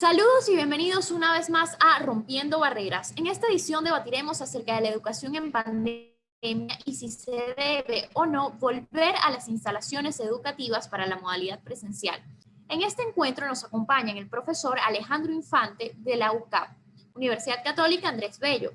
Saludos y bienvenidos una vez más a Rompiendo Barreras. En esta edición debatiremos acerca de la educación en pandemia y si se debe o no volver a las instalaciones educativas para la modalidad presencial. En este encuentro nos acompañan el profesor Alejandro Infante de la UCAP, Universidad Católica Andrés Bello,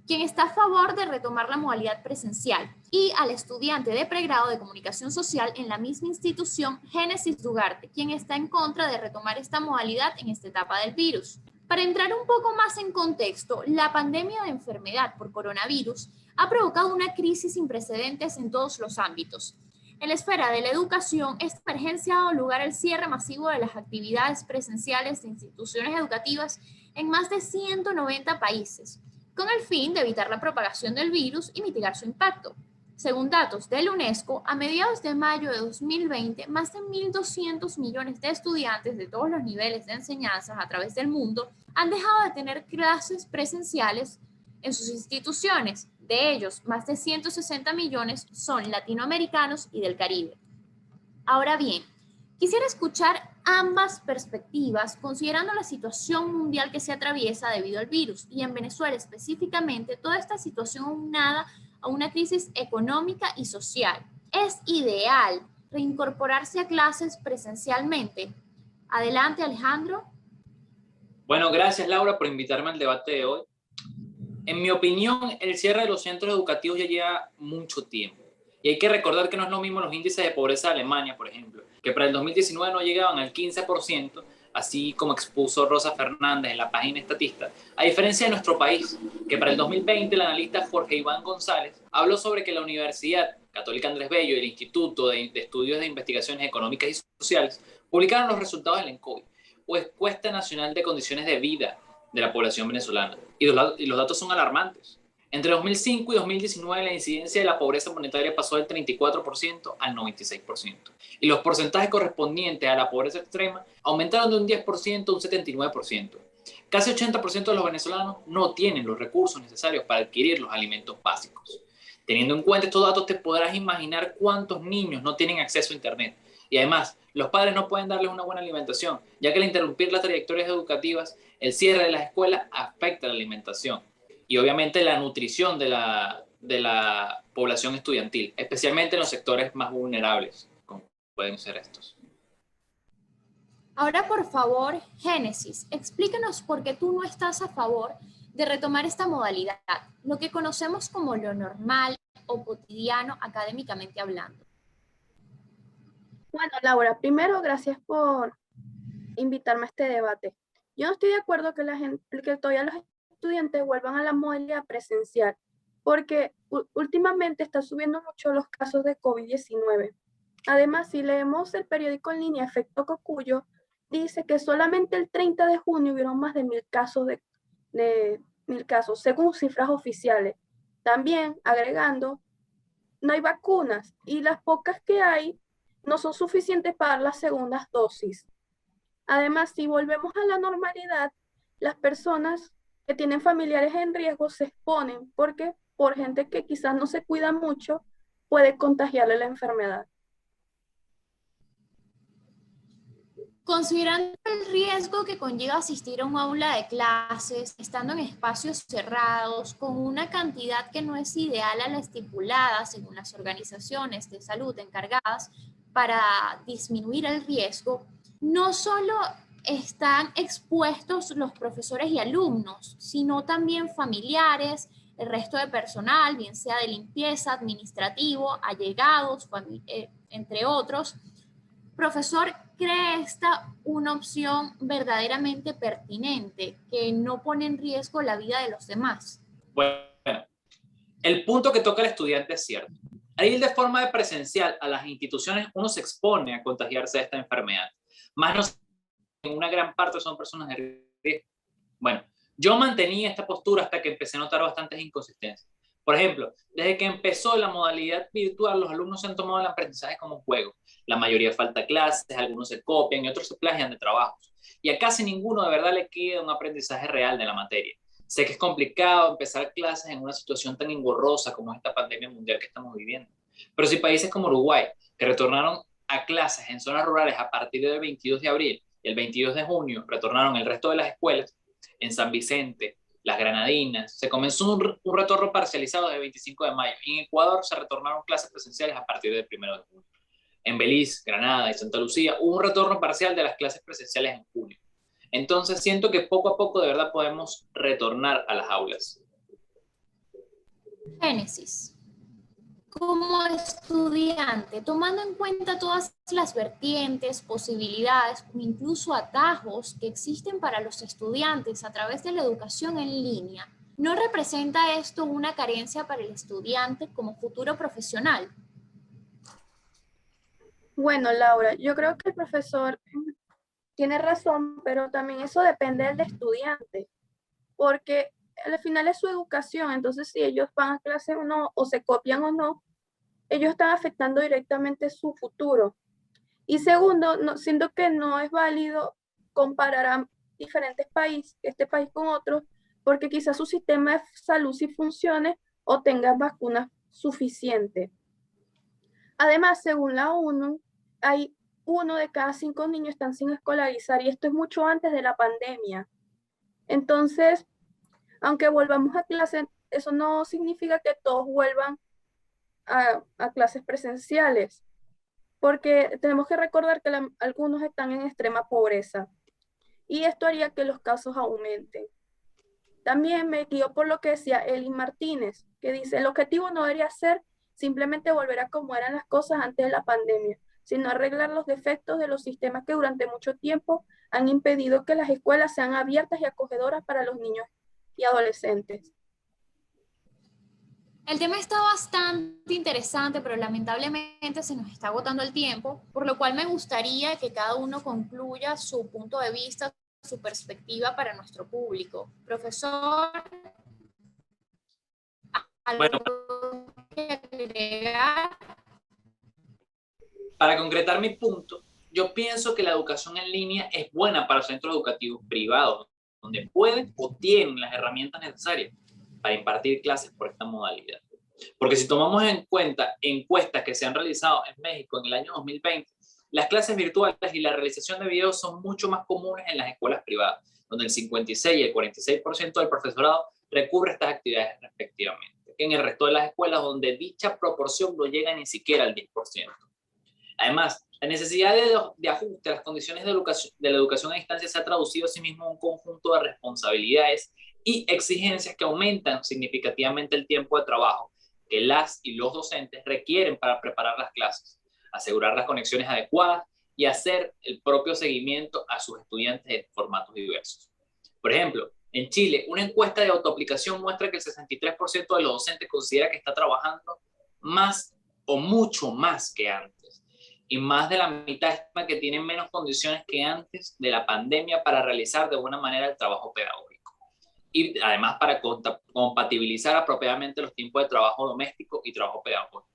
quien está a favor de retomar la modalidad presencial, y al estudiante de pregrado de Comunicación Social en la misma institución, Génesis Dugarte, quien está en contra de retomar esta modalidad en esta etapa del virus. Para entrar un poco más en contexto, la pandemia de enfermedad por coronavirus ha provocado una crisis sin precedentes en todos los ámbitos. En la esfera de la educación, esta emergencia ha dado lugar al cierre masivo de las actividades presenciales de instituciones educativas en más de 190 países, con el fin de evitar la propagación del virus y mitigar su impacto. Según datos de la UNESCO, a mediados de mayo de 2020, más de 1.200 millones de estudiantes de todos los niveles de enseñanzas a través del mundo han dejado de tener clases presenciales en sus instituciones. De ellos, más de 160 millones son latinoamericanos y del Caribe. Ahora bien, quisiera escuchar ambas perspectivas considerando la situación mundial que se atraviesa debido al virus y en Venezuela específicamente toda esta situación aunada a una crisis económica y social. ¿Es ideal reincorporarse a clases presencialmente? Adelante, Alejandro. Bueno, gracias Laura por invitarme al debate de hoy. En mi opinión, el cierre de los centros educativos ya lleva mucho tiempo. Y hay que recordar que no es lo mismo los índices de pobreza de Alemania, por ejemplo, que para el 2019 no llegaban al 15%, así como expuso Rosa Fernández en la página Estatista, a diferencia de nuestro país, que para el 2020 el analista Jorge Iván González habló sobre que la Universidad Católica Andrés Bello y el Instituto de Estudios de Investigaciones Económicas y Sociales publicaron los resultados del ENCOVI, o Encuesta Nacional de Condiciones de Vida de la Población Venezolana, y los datos son alarmantes. Entre 2005 y 2019 la incidencia de la pobreza monetaria pasó del 34% al 96%, y los porcentajes correspondientes a la pobreza extrema aumentaron de un 10% a un 79%. Casi 80% de los venezolanos no tienen los recursos necesarios para adquirir los alimentos básicos. Teniendo en cuenta estos datos, te podrás imaginar cuántos niños no tienen acceso a Internet. Y además, los padres no pueden darles una buena alimentación, ya que al interrumpir las trayectorias educativas, el cierre de las escuelas afecta la alimentación y obviamente la nutrición de la población estudiantil, especialmente en los sectores más vulnerables, como pueden ser estos. Ahora, por favor, Génesis, explícanos por qué tú no estás a favor de retomar esta modalidad, lo que conocemos como lo normal o cotidiano académicamente hablando. Bueno, Laura, primero gracias por invitarme a este debate. Yo no estoy de acuerdo que todavía los estudiantes vuelvan a la modalidad presencial, porque últimamente están subiendo mucho los casos de COVID-19. Además, si leemos el periódico en línea Efecto Cocuyo, dice que solamente el 30 de junio hubieron más de 1.000 casos, según cifras oficiales. También, agregando, no hay vacunas y las pocas que hay no son suficientes para dar las segundas dosis. Además, si volvemos a la normalidad, las personas que tienen familiares en riesgo se exponen porque por gente que quizás no se cuida mucho puede contagiarle la enfermedad. Considerando el riesgo que conlleva asistir a un aula de clases, estando en espacios cerrados, con una cantidad que no es ideal a la estipulada según las organizaciones de salud encargadas para disminuir el riesgo, no solo están expuestos los profesores y alumnos, sino también familiares, el resto de personal, bien sea de limpieza, administrativo, allegados, entre otros. Profesor, ¿cree esta una opción verdaderamente pertinente que no pone en riesgo la vida de los demás? Bueno, el punto que toca el estudiante es cierto. Al ir de forma de presencial a las instituciones, uno se expone a contagiarse de esta enfermedad. Más no, en una gran parte son personas de riesgo. Bueno, yo mantenía esta postura hasta que empecé a notar bastantes inconsistencias. Por ejemplo, desde que empezó la modalidad virtual, los alumnos se han tomado el aprendizaje como un juego. La mayoría falta clases, algunos se copian y otros se plagian de trabajos. Y a casi ninguno de verdad le queda un aprendizaje real de la materia. Sé que es complicado empezar clases en una situación tan engorrosa como esta pandemia mundial que estamos viviendo. Pero si países como Uruguay, que retornaron a clases en zonas rurales a partir del 22 de abril, y el 22 de junio retornaron el resto de las escuelas, en San Vicente, Las Granadinas, se comenzó un retorno parcializado de 25 de mayo. Y en Ecuador se retornaron clases presenciales a partir del 1 de junio. En Belice, Granada y Santa Lucía hubo un retorno parcial de las clases presenciales en junio. Entonces siento que poco a poco de verdad podemos retornar a las aulas. Génesis. Como estudiante, tomando en cuenta todas las vertientes, posibilidades, incluso atajos que existen para los estudiantes a través de la educación en línea, ¿no representa esto una carencia para el estudiante como futuro profesional? Bueno, Laura, yo creo que el profesor tiene razón, pero también eso depende del estudiante, porque al final es su educación, entonces si ellos van a clase o no, o se copian o no, ellos están afectando directamente su futuro. Y segundo, siento que no es válido comparar a diferentes países, este país con otros, porque quizás su sistema de salud sí funcione o tenga vacunas suficientes. Además, según la ONU, hay 1 de cada 5 niños están sin escolarizar y esto es mucho antes de la pandemia. Entonces, aunque volvamos a clase, eso no significa que todos vuelvan a clases presenciales, porque tenemos que recordar que algunos están en extrema pobreza y esto haría que los casos aumenten. También me guío por lo que decía Eli Martínez, que dice, el objetivo no debería ser simplemente volver a como eran las cosas antes de la pandemia, sino arreglar los defectos de los sistemas que durante mucho tiempo han impedido que las escuelas sean abiertas y acogedoras para los niños y adolescentes. El tema está bastante interesante, pero lamentablemente se nos está agotando el tiempo, por lo cual me gustaría que cada uno concluya su punto de vista, su perspectiva para nuestro público. Profesor, Bueno, ¿algo que agregar? para concretar mi punto, yo pienso que la educación en línea es buena para los centros educativos privados, donde pueden o tienen las herramientas necesarias para impartir clases por esta modalidad. Porque si tomamos en cuenta encuestas que se han realizado en México en el año 2020, las clases virtuales y la realización de videos son mucho más comunes en las escuelas privadas, donde el 56 y el 46% del profesorado recurre a estas actividades respectivamente, que en el resto de las escuelas donde dicha proporción no llega ni siquiera al 10%. Además, la necesidad de ajuste a las condiciones de la educación a distancia se ha traducido asimismo en un conjunto de responsabilidades y exigencias que aumentan significativamente el tiempo de trabajo que las y los docentes requieren para preparar las clases, asegurar las conexiones adecuadas y hacer el propio seguimiento a sus estudiantes en formatos diversos. Por ejemplo, en Chile, una encuesta de autoaplicación muestra que el 63% de los docentes considera que está trabajando más o mucho más que antes. Y más de la mitad estima que tienen menos condiciones que antes de la pandemia para realizar de buena manera el trabajo pedagógico. Y además para compatibilizar apropiadamente los tiempos de trabajo doméstico y trabajo pedagógico.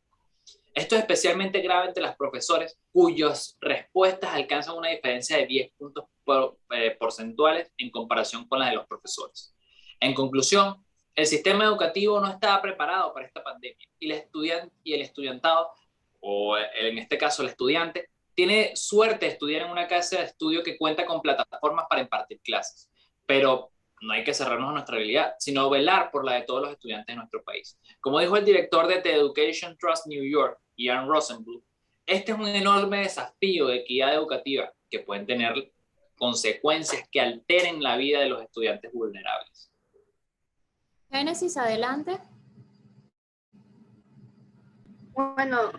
Esto es especialmente grave entre las profesores cuyas respuestas alcanzan una diferencia de 10 puntos porcentuales en comparación con las de los profesores. En conclusión, el sistema educativo no estaba preparado para esta pandemia y el estudiantado, o en este caso el estudiante, tiene suerte de estudiar en una casa de estudio que cuenta con plataformas para impartir clases, pero no hay que cerrarnos a nuestra realidad, sino velar por la de todos los estudiantes de nuestro país. Como dijo el director de The Education Trust New York, Ian Rosenbluth, este es un enorme desafío de equidad educativa que pueden tener consecuencias que alteren la vida de los estudiantes vulnerables. Génesis, adelante. Bueno,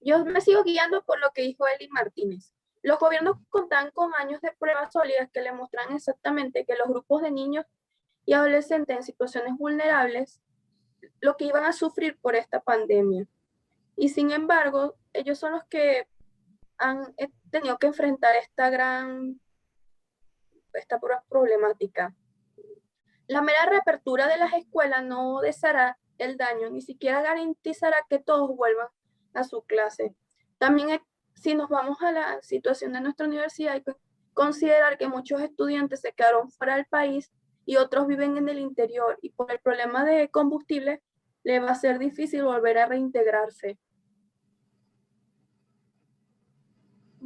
yo me sigo guiando por lo que dijo Eli Martínez. Los gobiernos contan con años de pruebas sólidas que le muestran exactamente que los grupos de niños y adolescentes en situaciones vulnerables lo que iban a sufrir por esta pandemia. Y sin embargo, ellos son los que han tenido que enfrentar esta problemática. La mera reapertura de las escuelas no deshará el daño, ni siquiera garantizará que todos vuelvan a su clase. También si nos vamos a la situación de nuestra universidad, hay que considerar que muchos estudiantes se quedaron fuera del país y otros viven en el interior y por el problema de combustible les va a ser difícil volver a reintegrarse.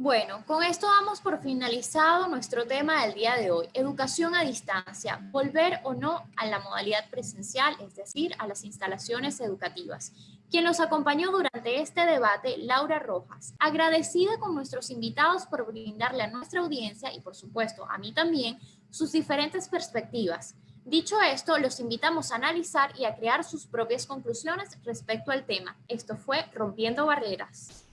Bueno, con esto damos por finalizado nuestro tema del día de hoy, educación a distancia, volver o no a la modalidad presencial, es decir, a las instalaciones educativas. Quien nos acompañó durante este debate, Laura Rojas, agradecida con nuestros invitados por brindarle a nuestra audiencia y por supuesto a mí también sus diferentes perspectivas. Dicho esto, los invitamos a analizar y a crear sus propias conclusiones respecto al tema. Esto fue Rompiendo Barreras.